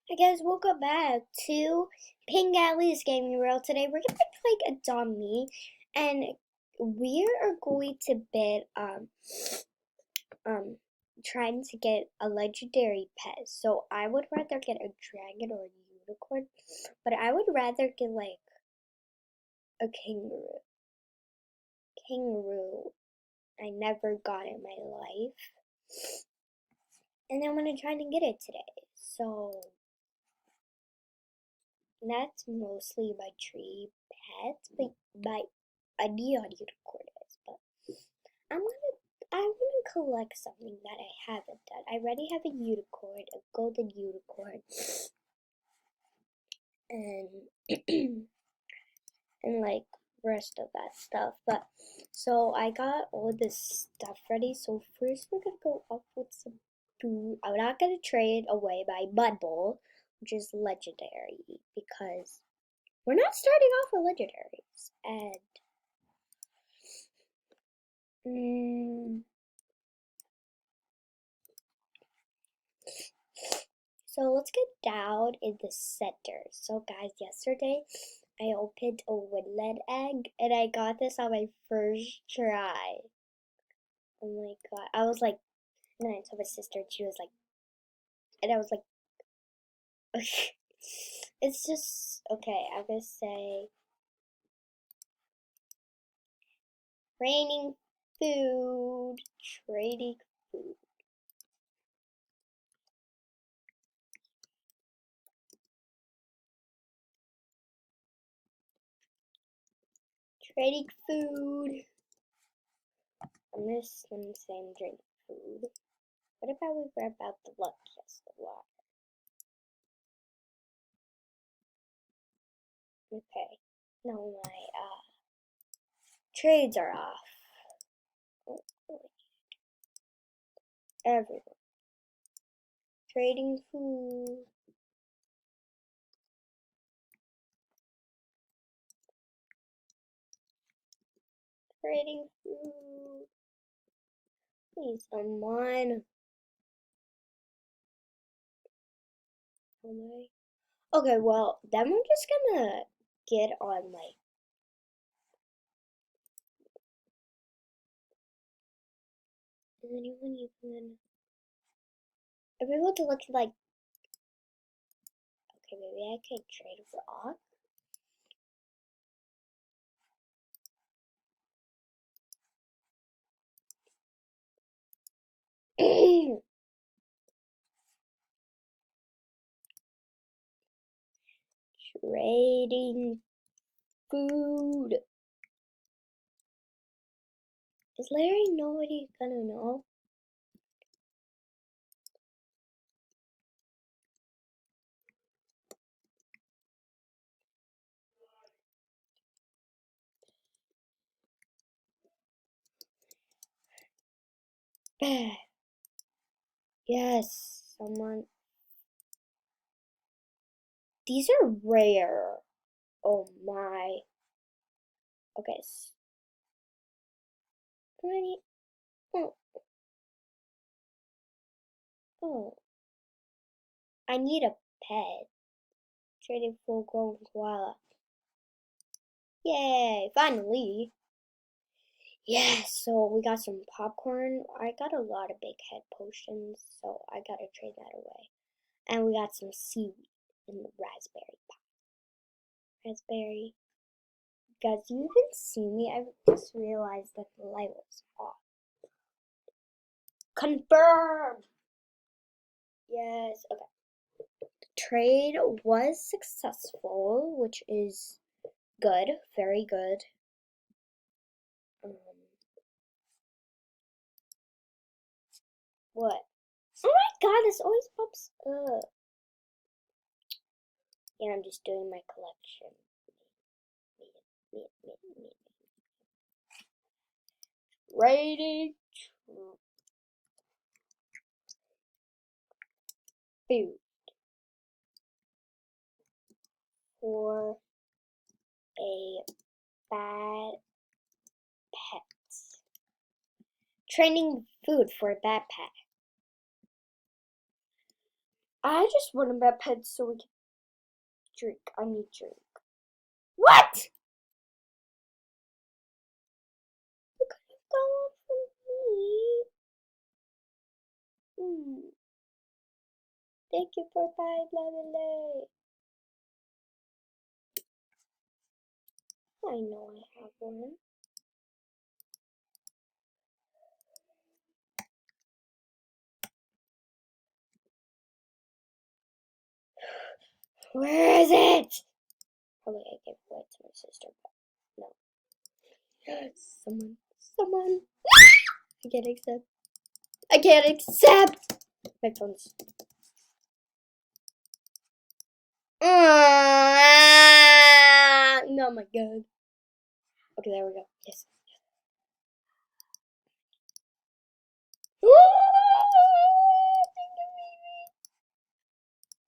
Hey guys, welcome back to Pink Alley's Gaming World. Today we're gonna play Adopt Me, and we are going to bid um trying to get a legendary pet. So I would rather get a dragon or a unicorn, but I would rather get like a kangaroo. Kangaroo I never got in my life, and I'm gonna try to get it today. So that's mostly my tree pets, but my a neon unicorn is. But I wanna collect something that I haven't done. I already have a unicorn, a golden unicorn, and and like rest of that stuff. But so I got all this stuff ready. So first we're gonna go up with some food. I'm not gonna trade away my Mud Bowl, which is legendary, because we're not starting off with legendaries. And so let's get down in the center. So guys, yesterday I opened a woodland egg and I got this on my first try. Oh my god. I was like, and then I told my sister and she was like, and I was like, it's just, okay, I'm gonna say raining food, trading food. Trading food. I'm just gonna say I'm drinking food. What about we grab out the luckiest of water? Okay. No, my trades are off. Everyone. Trading food. Trading food. Please, someone. Oh my. Okay, well, then we're just gonna get on like. Is anyone even? Everyone to look like. Okay, maybe I could trade rock. Trading food. Is Larry nobody gonna know? Yes, someone. These are rare. Oh my. Okay. Ready? Oh, oh. I need a pet. Trading full grown koala. Yay, finally. Yes, so we got some popcorn. I got a lot of big head potions, so I gotta trade that away. And we got some seaweed and the raspberry pie. Raspberry. Guys, you can see me. I just realized that the light was off. Confirm! Yes, okay. Trade was successful, which is good, very good. Um, what? Oh my god, this always pops up. Yeah, I'm just doing my collection. Rating food for a bad pet. Training food for a bad pet. I just want a med pet so we can drink. I need drink. What? You could have gone for me. Thank you for 5 lemonade. I know I have one. Where is it? Probably I gave it away to my sister, but no. Someone. I can't accept. I can't accept. My phone's. Oh my god. Okay, there we go. Yes.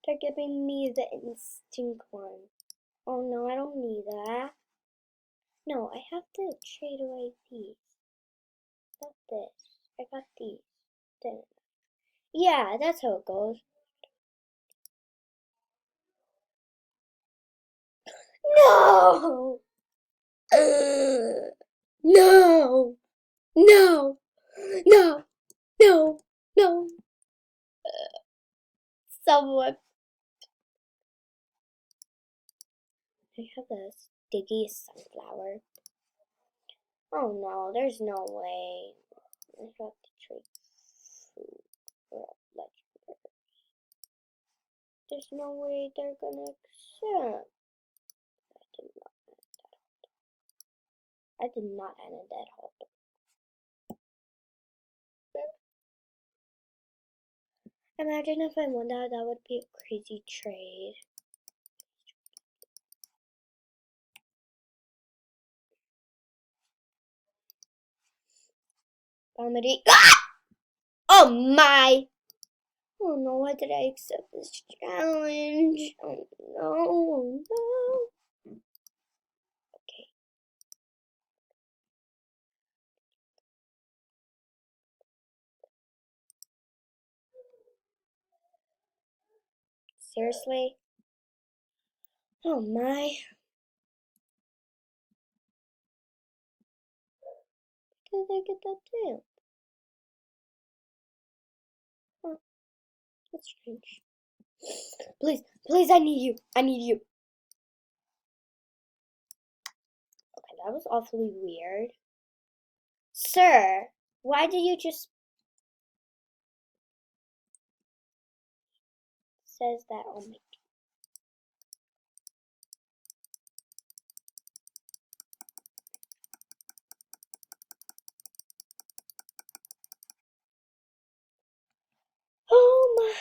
They're giving me the instinct one. Oh no, I don't need that. No, I have to trade away these. Not this. I got these. Then. Yeah, that's how it goes. No! No! No! No! No! No! Someone. I have a sticky sunflower. Oh no, there's no way. I have to trade food for legendary. There's no way they're gonna accept. I did not end that hole. Imagine if I won that, that would be a crazy trade. Comedy. Ah! Oh my! Oh no, why did I accept this challenge? Oh no, no. Okay. Seriously? Oh my. Where did I get that tail? Huh, that's strange. Please, please, I need you. I need you. Okay, that was awfully weird. Sir, why did you just says that on my Oh my.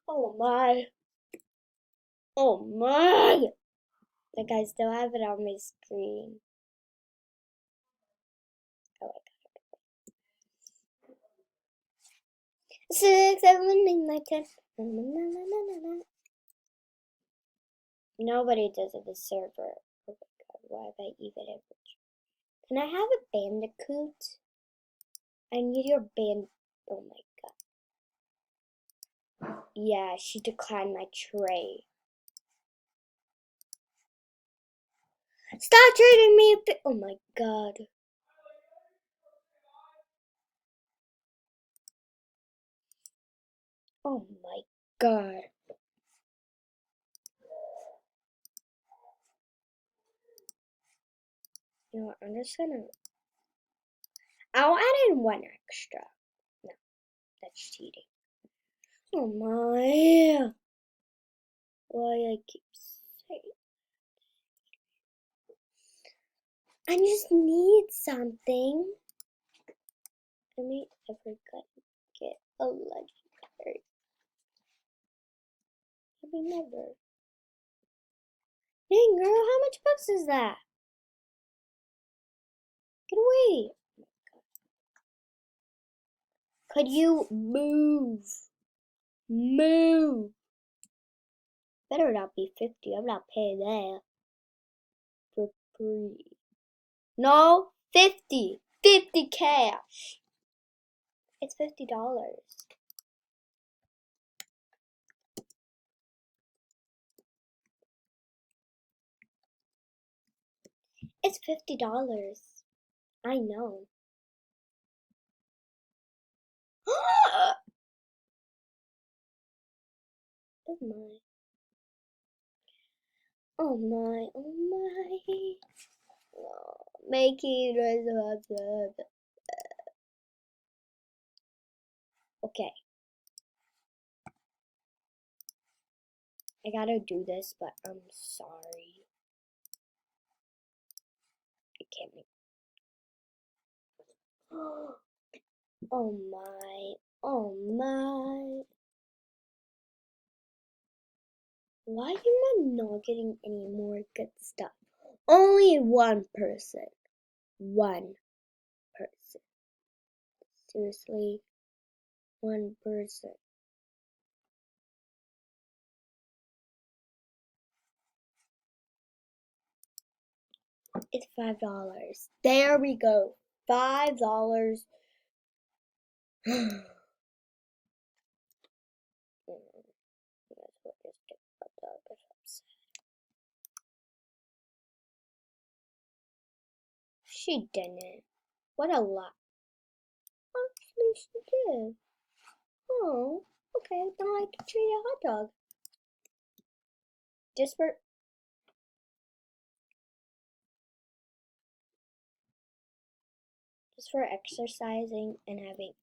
Oh my. Oh my. Like I still have it on my screen. Oh, I got it. 6, 7, 8, 9, 10. Nobody does it. The server. Oh my god, why have I even ever? Can I have a bandicoot? I need your band. Oh my god. Yeah, she declined my trade. Stop trading me. Oh my god. Oh my god. You know what? I'm just gonna. I'll add in one extra. No, that's cheating. Oh my. Why I keep saying. I just need something. I may ever get a legendary. Maybe never. Dang girl, how much bucks is that? Get away. Could you move? Move. Better not be 50. I'm not paying that for free. No, 50. 50 cash. It's $50. It's $50. I know. Oh my. Oh my. Oh my. Oh, making resolution. Okay. I gotta do this, but I'm sorry. I can't make. Oh my. Oh my. Why am I not getting any more good stuff? Only one person. One person. Seriously, one person. It's $5. There we go. $5. She didn't. What a lot. Actually, she did. Oh, okay. Then I can treat a hot dog. Just for exercising and having.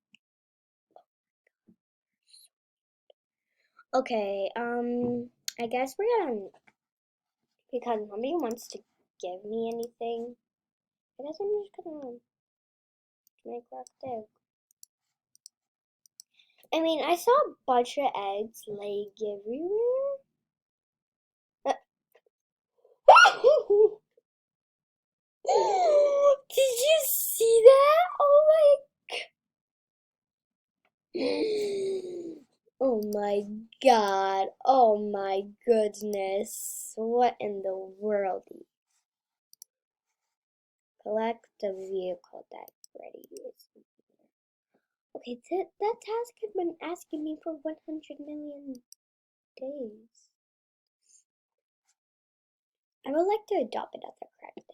Okay, I guess we're gonna, because nobody wants to give me anything, I guess I'm just gonna make cracked egg. I mean, I saw a bunch of eggs laid everywhere. Did you see that? Oh my. Oh my god. Oh my goodness. What in the world? Collect the vehicle that's ready. Okay, that task has been asking me for 100 million days. I would like to adopt another cracked egg.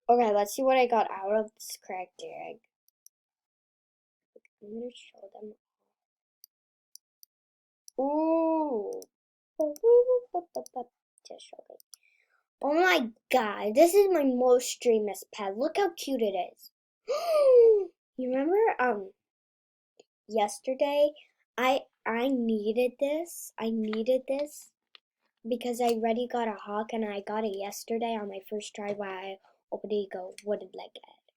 Okay, let's see what I got out of this cracked egg. I'm gonna show them. Ooh. Just show them. Oh my god, this is my most dreamiest pet. Look how cute it is. You remember yesterday I needed this. I needed this because I already got a hawk and I got it yesterday on my first try while I opened it go wooden leg egg.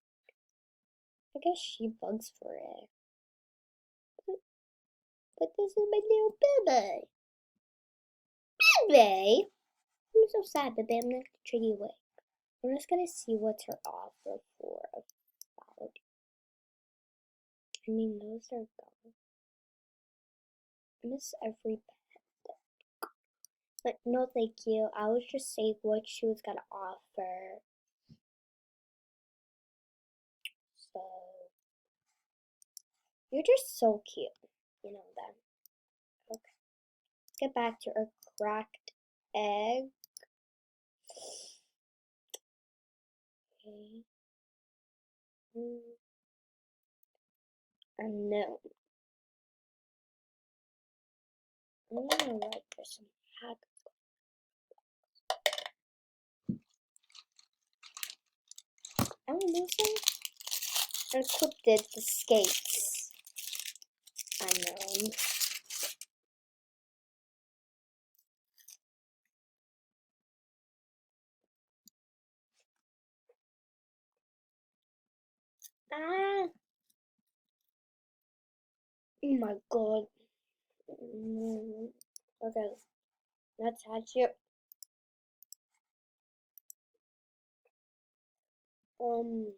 I guess she bugs for it. But this is my little baby. Baby! I'm so sad, baby. I'm not gonna treat you away. I'm just gonna see what's her offer for about. I mean, those are gone. I miss every pet. But no, thank you. I was just saying what she was gonna offer. So, you're just so cute. You know that. Okay. Let's get back to our cracked egg. Okay. And no. I'm gonna write for some hack. I don't know some. Encrypted the skates. Unknown. Ah. Oh my god. Okay. Let's hatch it. Um,